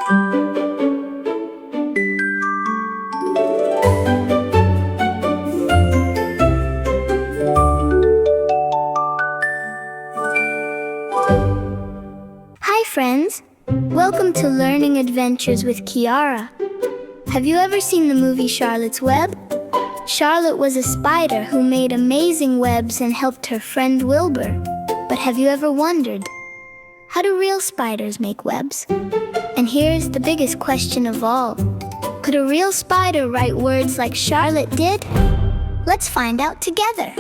Hi friends! Welcome to Learning Adventures with Chiara. Have you ever seen the movie Charlotte's Web? Charlotte was a spider who made amazing webs and helped her friend Wilbur. But have you ever wondered, how do real spiders make webs? And here's the biggest question of all. Could a real spider write words like Charlotte did? Let's find out together.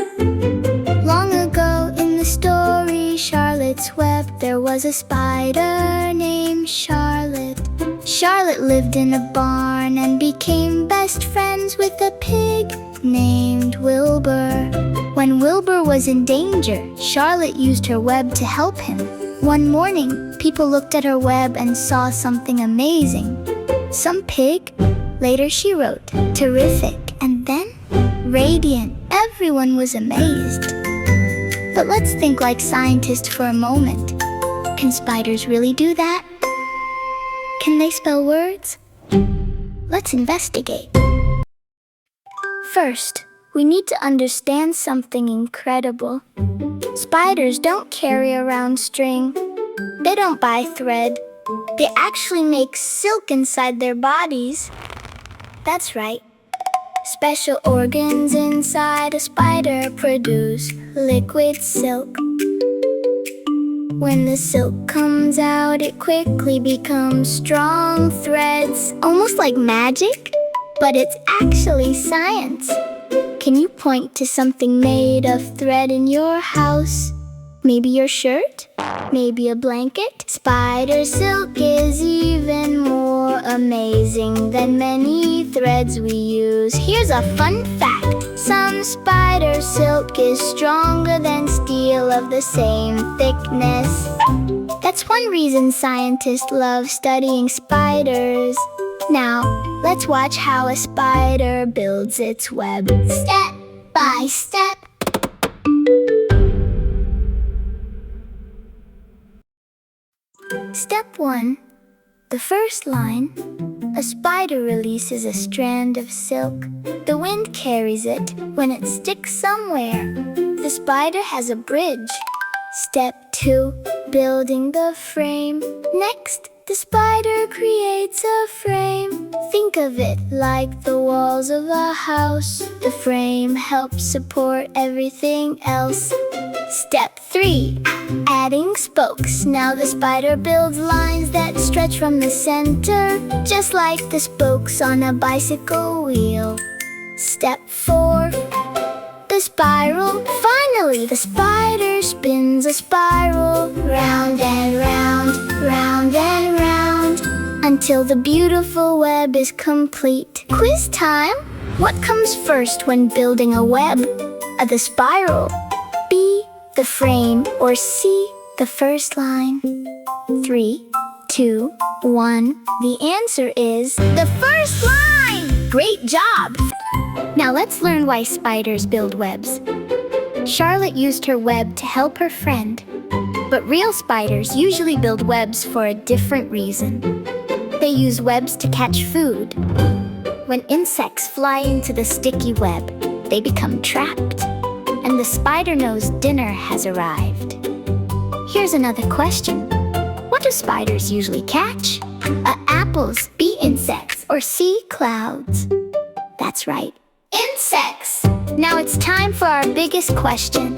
Long ago in the story Charlotte's Web, there was a spider named Charlotte. Charlotte lived in a barn and became best friends with a pig named Wilbur. When Wilbur was in danger, Charlotte used her web to help him. One morning, people looked at her web and saw something amazing. Some pig. Later she wrote, terrific, and then radiant. Everyone was amazed. But let's think like scientists for a moment. Can spiders really do that? Can they spell words? Let's investigate. First, we need to understand something incredible. Spiders don't carry around string. They don't buy thread. They actually make silk inside their bodies. That's right. Special organs inside a spider produce liquid silk. When the silk comes out, it quickly becomes strong threads, almost like magic, but it's actually science. Can you point to something made of thread in your house? Maybe your shirt? Maybe a blanket? Spider silk is even more amazing than many threads we use. Here's a fun fact. Some spider silk is stronger than steel of the same thickness. That's one reason scientists love studying spiders. Now, let's watch how a spider builds its web. Step by step. Step 1. The first line. A spider releases a strand of silk. The wind carries it. When it sticks somewhere, the spider has a bridge. Step 2. Building the frame. Next, the spider creates a frame. Think of it like the walls of a house. The frame helps support everything else. Step 3. Adding spokes. Now the spider builds lines that stretch from the center, just like the spokes on a bicycle wheel. Step 4. The spiral. Finally, the spider spins a spiral, round and round, round and round, until the beautiful web is complete. Quiz time! What comes first when building a web? The spiral, B, the frame, or C, the first line? 3, 2, 1. The answer is the first line! Great job! Now let's learn why spiders build webs. Charlotte used her web to help her friend. But real spiders usually build webs for a different reason. They use webs to catch food. When insects fly into the sticky web, they become trapped. And the spider knows dinner has arrived. Here's another question. What do spiders usually catch? Apples, B, insects, or C, clouds? That's right, insects! Now it's time for our biggest question.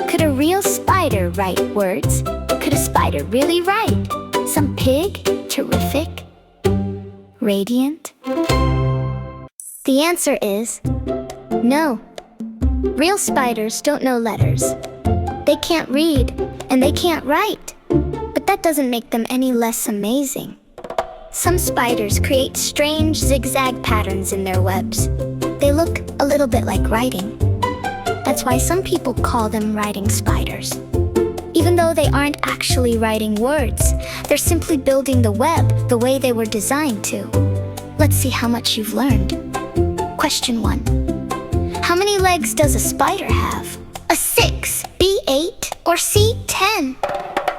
Could a real spider write words? Could a spider really write? Some pig? Terrific? Radiant? The answer is no. Real spiders don't know letters. They can't read, and they can't write. But that doesn't make them any less amazing. Some spiders create strange zigzag patterns in their webs. They look a little bit like writing. That's why some people call them writing spiders. Even though they aren't actually writing words, they're simply building the web the way they were designed to. Let's see how much you've learned. Question 1. How many legs does a spider have? A 6, B 8, or C 10?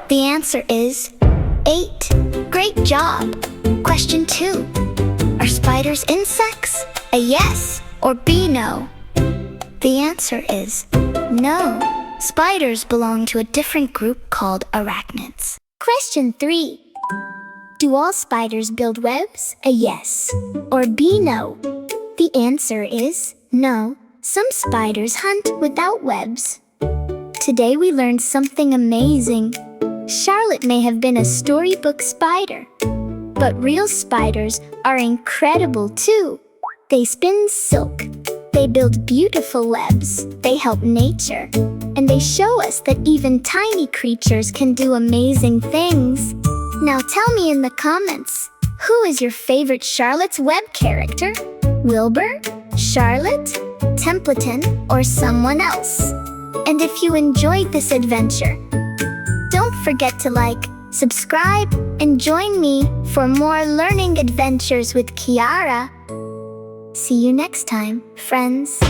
The answer is 8. Great job! Question 2. Are spiders insects? A yes or B no? The answer is no. Spiders belong to a different group called arachnids. Question 3. Do all spiders build webs? A yes or B no? The answer is no. Some spiders hunt without webs. Today we learned something amazing. Charlotte may have been a storybook spider, but real spiders are incredible too. They spin silk, they build beautiful webs, they help nature, and they show us that even tiny creatures can do amazing things. Now tell me in the comments, who is your favorite Charlotte's Web character? Wilbur, Charlotte, Templeton, or someone else? And if you enjoyed this adventure, don't forget to like, subscribe, and join me for more learning adventures with Chiara. See you next time, friends.